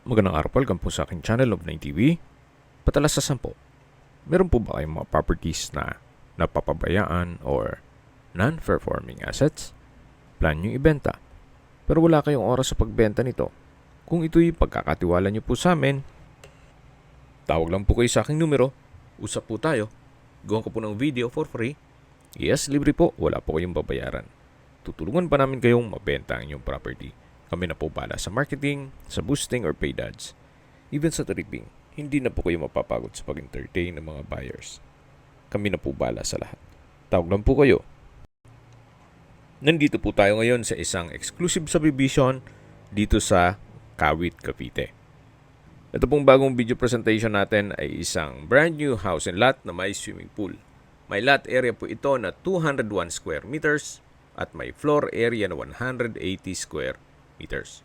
Magandang araw po, welcome po sa aking channel of 9TV. Patalas sa 10. Meron po ba kayong mga properties na napapabayaan or non-performing assets? Plan nyo ibenta, pero wala kayong oras sa pagbenta nito. Kung ito'y pagkakatiwala nyo po sa amin, tawag lang po kayo sa aking numero, usap po tayo, gawan ko po ng video for free. Yes, libre po, wala po kayong babayaran. Tutulungan pa namin kayong mabenta ang inyong property. Kami na po bala sa marketing, sa boosting or paid ads. Even sa tripping, hindi na po kayo mapapagod sa pag-entertain ng mga buyers. Kami na po bala sa lahat. Tawag lang po kayo. Nandito po tayo ngayon sa isang exclusive subdivision dito sa Kawit, Cavite. Ito pong bagong video presentation natin ay isang brand new house and lot na may swimming pool. May lot area po ito na 201 square meters at may floor area na 180 square meters.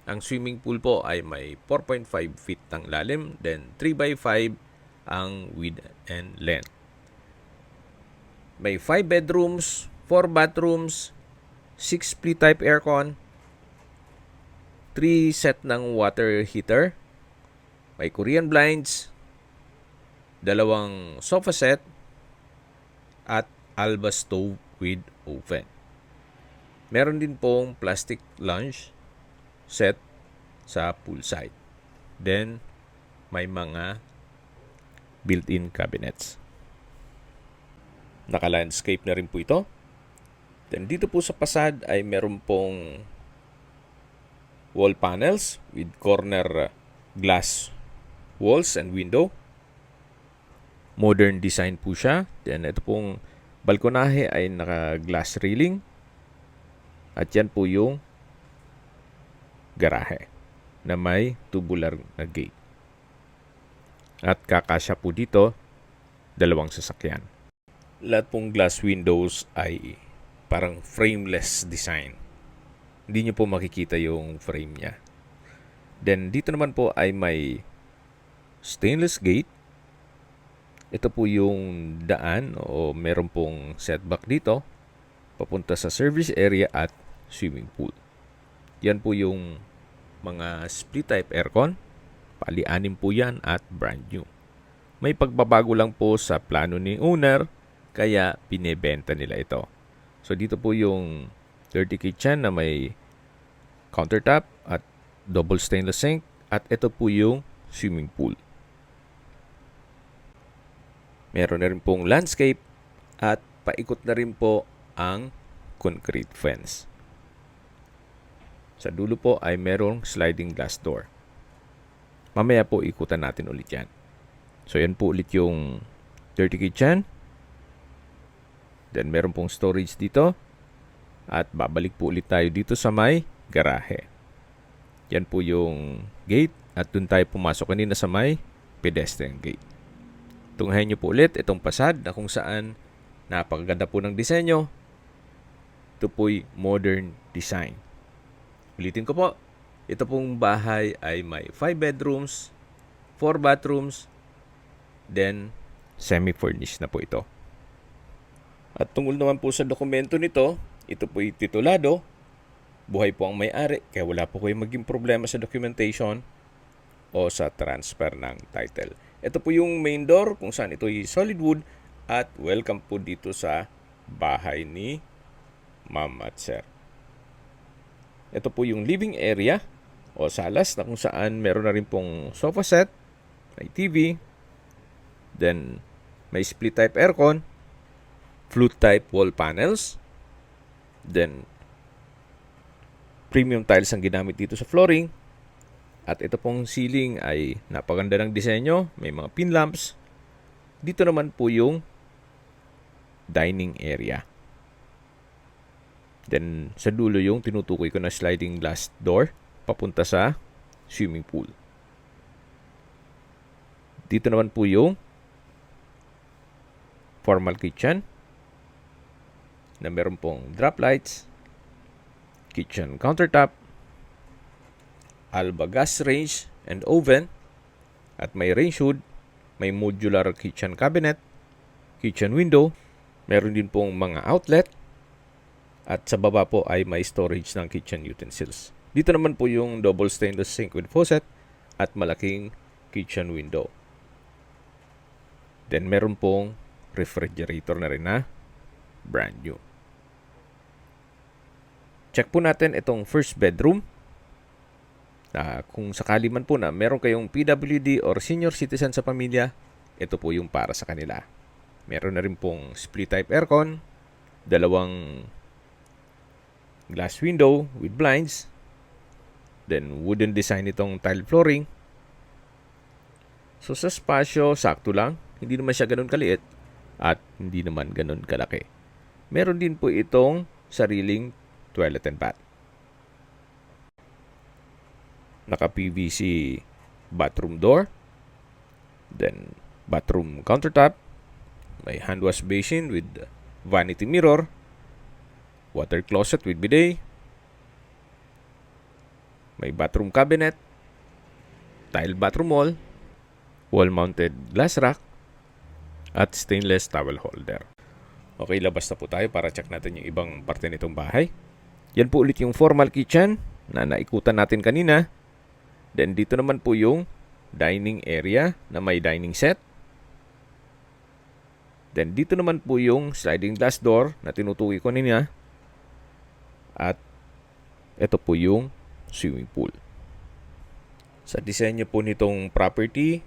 Ang swimming pool po ay may 4.5 feet ang lalim, then 3 by 5 ang width and length. May 5 bedrooms, 4 bathrooms, 6 split type aircon, 3 set ng water heater, may Korean blinds, 2 sofa set, at Alba stove with oven. Meron din pong plastic lounge set sa poolside. Then, may mga built-in cabinets. Naka-landscape na rin po ito. Then, dito po sa fasad ay meron pong wall panels with corner glass walls and window. Modern design po siya. Then, ito pong balkonahe ay naka-glass railing. At yan po yung garahe na may tubular na gate. At kakasya po dito 2 sasakyan. Lahat pong glass windows ay parang frameless design. Hindi nyo po makikita yung frame niya. Then dito naman po ay may stainless gate. Ito po yung daan o meron pong setback dito papunta sa service area at swimming pool. Yan po yung mga split type aircon. Pali-anim po yan at brand new. May pagbabago lang po sa plano ni owner kaya pinebenta nila ito. So dito po yung dirty kitchen na may countertop at double stainless sink at ito po yung swimming pool. Meron na rin pong landscape at paikot na rin po ang concrete fence. Sa dulo po ay merong sliding glass door. Mamaya po ikutan natin ulit yan. So yan po ulit yung dirty kitchen. Then meron pong storage dito. At babalik po ulit tayo dito sa may garahe. Yan po yung gate. At dun tayo pumasok kanina sa may pedestrian gate. Tunghayin nyo po ulit itong fasad na kung saan napakaganda po ng disenyo. Ito po'y modern design. Ulitin ko po, ito pong bahay ay may 5 bedrooms, 4 bathrooms, then semi-furnished na po ito. At tungkol naman po sa dokumento nito, ito po'y titulado, buhay po ang may-ari, kaya wala po kayong maging problema sa documentation o sa transfer ng title. Ito po yung main door kung saan ito ay solid wood at welcome po dito sa bahay ni Ma'am at Sir. Ito po yung living area o salas na kung saan meron na rin pong sofa set, may TV, then may split type aircon, flute type wall panels, then premium tiles ang ginamit dito sa flooring, at ito pong ceiling ay napaganda ng disenyo, may mga pin lamps. Dito naman po yung dining area. Then, sa dulo yung tinutukoy ko na sliding glass door papunta sa swimming pool. Dito naman po yung formal kitchen na meron pong drop lights, kitchen countertop, Alba gas range and oven, at may range hood, may modular kitchen cabinet, kitchen window, meron din pong mga outlet, at sa baba po ay may storage ng kitchen utensils. Dito naman po yung double stainless sink with faucet at malaking kitchen window. Then meron pong refrigerator na rin na brand new. Check po natin itong first bedroom. Kung sakali man po na meron kayong PWD or senior citizen sa pamilya, ito po yung para sa kanila. Meron na rin pong split type aircon, dalawang glass window with blinds, then wooden design itong tile flooring. So sa spasyo, sakto lang. Hindi naman siya ganun kaliit at hindi naman ganun kalaki. Meron din po itong sariling toilet and bath. Naka-PVC bathroom door. Then bathroom countertop. May hand wash basin with vanity mirror. Water closet with bidet. May bathroom cabinet. Tile bathroom wall-mounted glass rack, at stainless towel holder. Okay, labas na po tayo para check natin yung ibang parte nitong bahay. Yan po ulit yung formal kitchen na naikutan natin kanina. Then dito naman po yung dining area na may dining set. Then dito naman po yung sliding glass door na tinutukoy ko kanina. At ito po yung swimming pool. Sa disenyo po nitong property,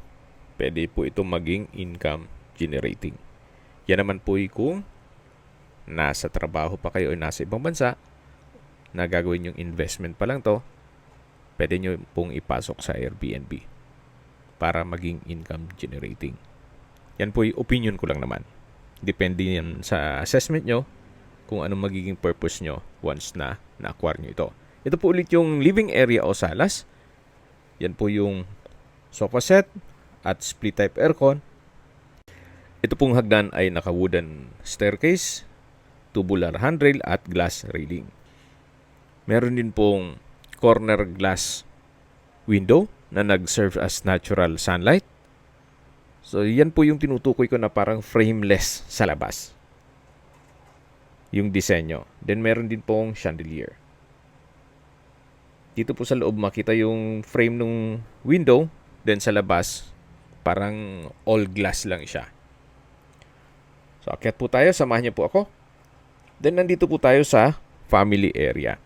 pwede po itong maging income generating. Yan naman po kung nasa trabaho pa kayo o nasa ibang bansa, na gagawin yung investment pa lang to, pwede nyo pong ipasok sa Airbnb para maging income generating. Yan po yung opinion ko lang naman. Depende yan sa assessment nyo kung anong magiging purpose nyo once na na-acquire nyo ito. Ito po ulit yung living area o salas. Yan po yung sofa set at split type aircon. Ito pong hagdan ay naka-wooden staircase, tubular handrail at glass railing. Meron din pong corner glass window na nag-serve as natural sunlight. So yan po yung tinutukoy ko na parang frameless sa labas. Yung disenyo. Then meron din pong chandelier. Dito po sa loob makita yung frame ng window. Then sa labas, parang all glass lang siya. So akyat po tayo, samahan niyo po ako. Then nandito po tayo sa family area.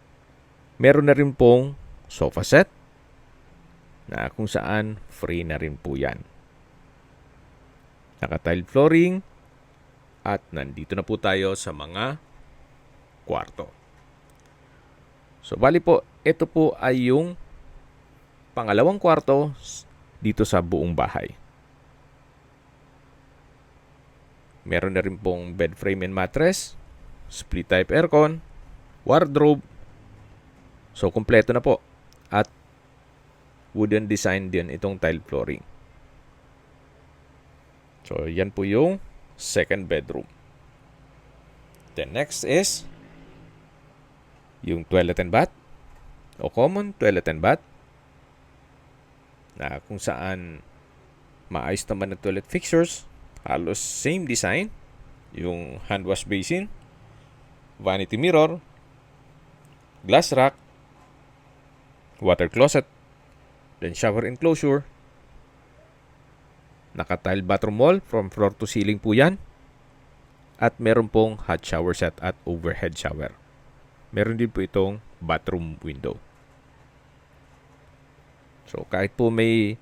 Meron na rin pong sofa set na kung saan free na rin po yan. Naka-tile flooring at nandito na po tayo sa mga kwarto. So bali po, ito po ay yung pangalawang kwarto dito sa buong bahay. Meron na rin pong bed frame and mattress, split type aircon, wardrobe. So kumpleto na po. At wooden design din itong tile flooring. So yan po yung second bedroom. Then next is yung toilet and bath o common toilet and bath na kung saan maayos naman na toilet fixtures, halos same design, yung hand wash basin, vanity mirror, glass rack, water closet, then shower enclosure, naka-tile bathroom wall from floor to ceiling po yan, at meron pong hot shower set at overhead shower. Meron din po itong bathroom window. So kahit po may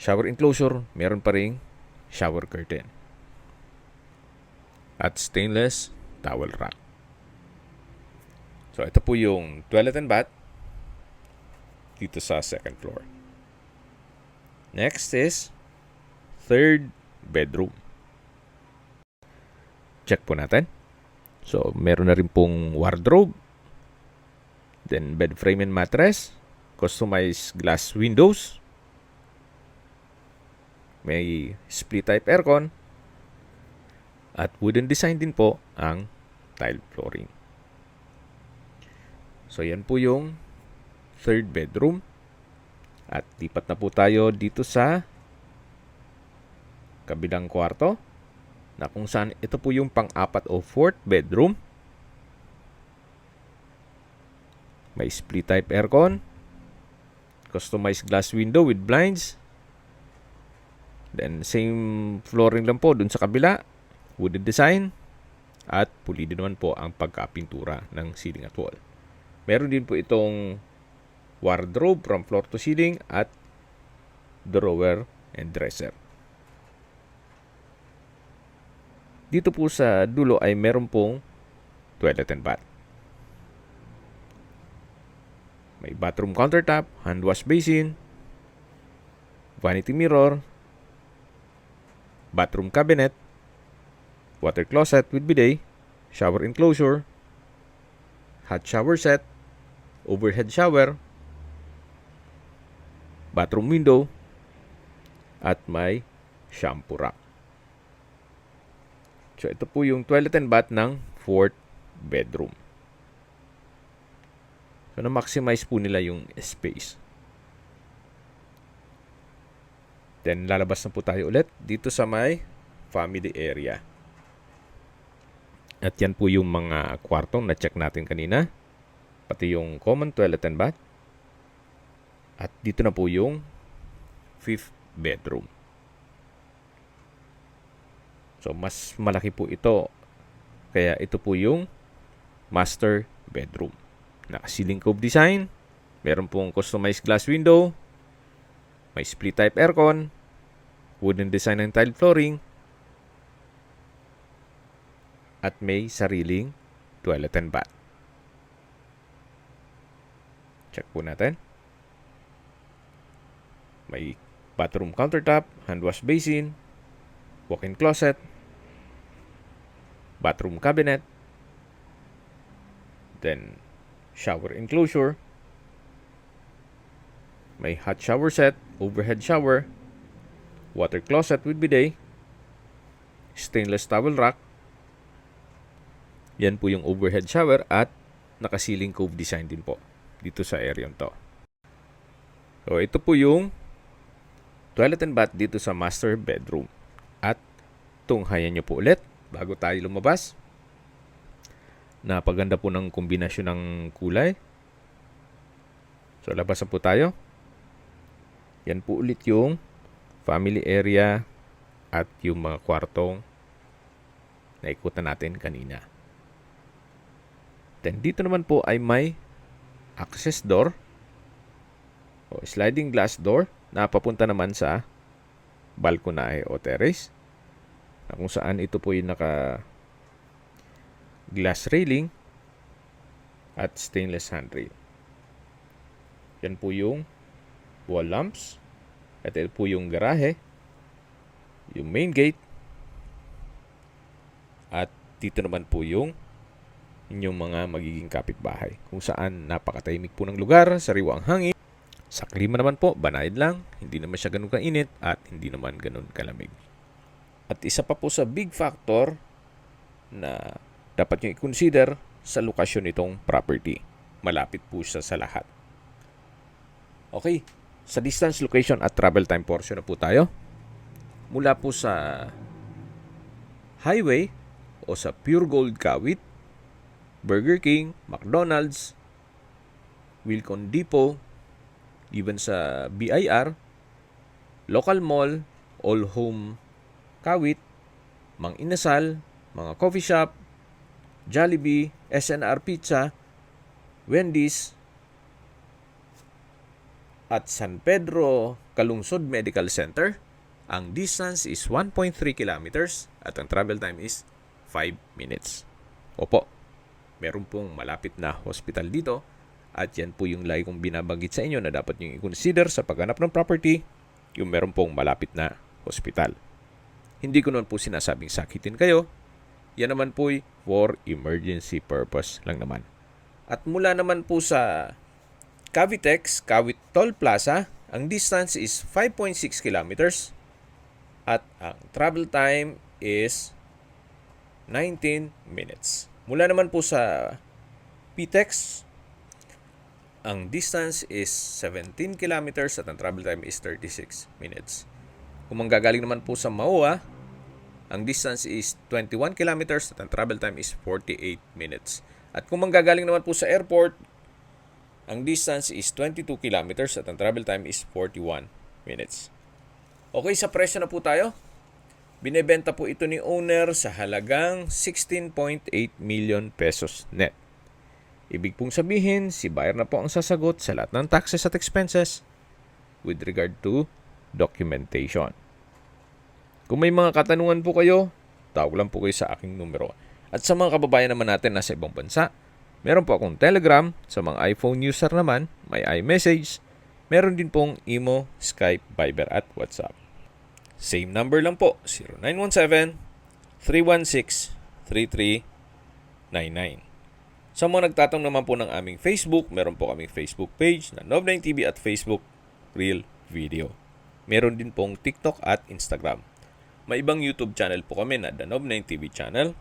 shower enclosure, meron pa ring shower curtain. At stainless towel rack. So ito po yung toilet and bath dito sa second floor. Next is third bedroom. Check po natin. So meron na rin pong wardrobe, then bed frame and mattress, customized glass windows, may split type aircon, at wooden design din po ang tile flooring. So yan po yung third bedroom. At lipat na po tayo dito sa kabilang kwarto na kung saan ito po yung pang-apat o fourth bedroom. May split type aircon. Customized glass window with blinds. Then same flooring lang po dun sa kabila. Wooden design. At pulido naman po ang pagkapintura ng ceiling at wall. Meron din po itong wardrobe from floor to ceiling at drawer and dresser. Dito po sa dulo ay meron pong toilet and bath. May bathroom countertop, hand wash basin, vanity mirror, bathroom cabinet, water closet with bidet, shower enclosure, hot shower set, overhead shower, bathroom window, at may shampoo rack. So ito po yung toilet and bath ng 4th bedroom. So na-maximize po nila yung space. Then lalabas na po tayo ulit dito sa may family area. At yan po yung mga kwartong na-check natin kanina. Pati yung common toilet and bath. At dito na po yung 5th bedroom. So mas malaki po ito. Kaya ito po yung master bedroom. Naka-ceiling cove design. Meron pong customized glass window. May split type aircon. Wooden design ng tile flooring. At may sariling toilet and bath. Check po natin. May bathroom countertop, hand wash basin, walk-in closet, bathroom cabinet, then shower enclosure, may hot shower set, overhead shower, water closet with bidet, stainless towel rack. Yan po yung overhead shower at naka-ceiling cove design din po dito sa area to. So ito po yung toilet and bath dito sa master bedroom. At tunghayan nyo po ulit bago tayo lumabas. Napaganda po ng kombinasyon ng kulay. So labas na po tayo. Yan po ulit yung family area at yung mga kwartong naikutan natin kanina. Then dito naman po ay may access door o sliding glass door na papunta naman sa balkonahe o terrace, na kung saan ito po yung naka glass railing at stainless handrail. Yan po yung wall lamps. At ito po yung garahe, yung main gate, at dito naman po yung inyong mga magiging kapitbahay, kung saan napakatahimik po ng lugar, sariwa ang hangin. Sa klima naman po, banayad lang, hindi naman siya ganun kainit at hindi naman ganun kalamig. At isa pa po sa big factor na dapat nyo i-consider sa lokasyon nitong property. Malapit po siya sa lahat. Okay, sa distance, location at travel time portion na po tayo. Mula po sa highway o sa Pure Gold Kawit, Burger King, McDonald's, Wilcon Depot, even sa BIR, local mall, All Home Kawit, Mang Inasal, mga coffee shop, Jollibee, SNR Pizza, Wendy's, at San Pedro Calungsod Medical Center, ang distance is 1.3 kilometers at ang travel time is 5 minutes. Opo, meron pong malapit na hospital dito. At yan po yung lagi kong binabanggit sa inyo na dapat nyo i-consider sa paghanap ng property, yung meron pong malapit na hospital. Hindi ko naman po sinasabing sakitin kayo. Yan naman po for emergency purpose lang naman. At mula naman po sa Cavitex, Kawit Toll Plaza, ang distance is 5.6 kilometers at ang travel time is 19 minutes. Mula naman po sa PTEX, ang distance is 17 kilometers at ang travel time is 36 minutes. Kung manggagaling naman po sa MAUA, ang distance is 21 kilometers at ang travel time is 48 minutes. At kung manggagaling naman po sa airport, Ang distance is 22 kilometers at ang travel time is 41 minutes. Okay, sa presyo na po tayo. Binebenta po ito ni owner sa halagang 16.8 million pesos net. Ibig pong sabihin, si buyer na po ang sasagot sa lahat ng taxes at expenses with regard to documentation. Kung may mga katanungan po kayo, tawag lang po kayo sa aking numero. At sa mga kababayan naman natin nasa ibang bansa, meron po akong Telegram. Sa mga iPhone user naman, may iMessage. Meron din pong Imo, Skype, Viber at WhatsApp. Same number lang po, 0917-316-3399. Sa mga nagtatanong naman po ng aming Facebook, meron po kaming Facebook page na Nov9TV at Facebook Real Video. Meron din pong TikTok at Instagram. May ibang YouTube channel po kami na The Nov9TV channel,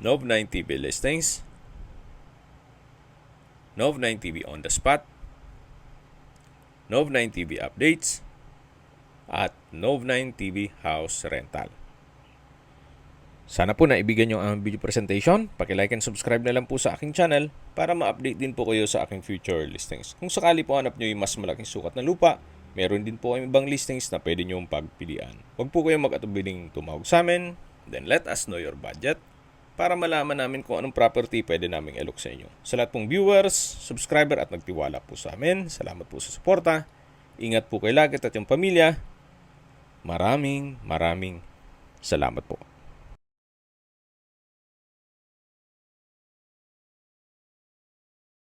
Nov9TV Listings, Nov9TV On The Spot, Nov9TV Updates, at Nov9TV House Rental. Sana po naibigyan nyo ang video presentation. Paki-like and subscribe na lang po sa aking channel para ma-update din po kayo sa aking future listings. Kung sakali po hanap nyo yung mas malaking sukat na lupa, meron din po kayong ibang listings na pwede nyo pagpilian. Huwag po kayong mag-atubiling tumawag sa amin, then let us know your budget para malaman namin kung anong property pwede naming ilok sa inyo. Sa lahat pong viewers, subscriber at nagtiwala po sa amin, salamat po sa suporta. Ingat po kayo lagi at yung pamilya. Maraming salamat po.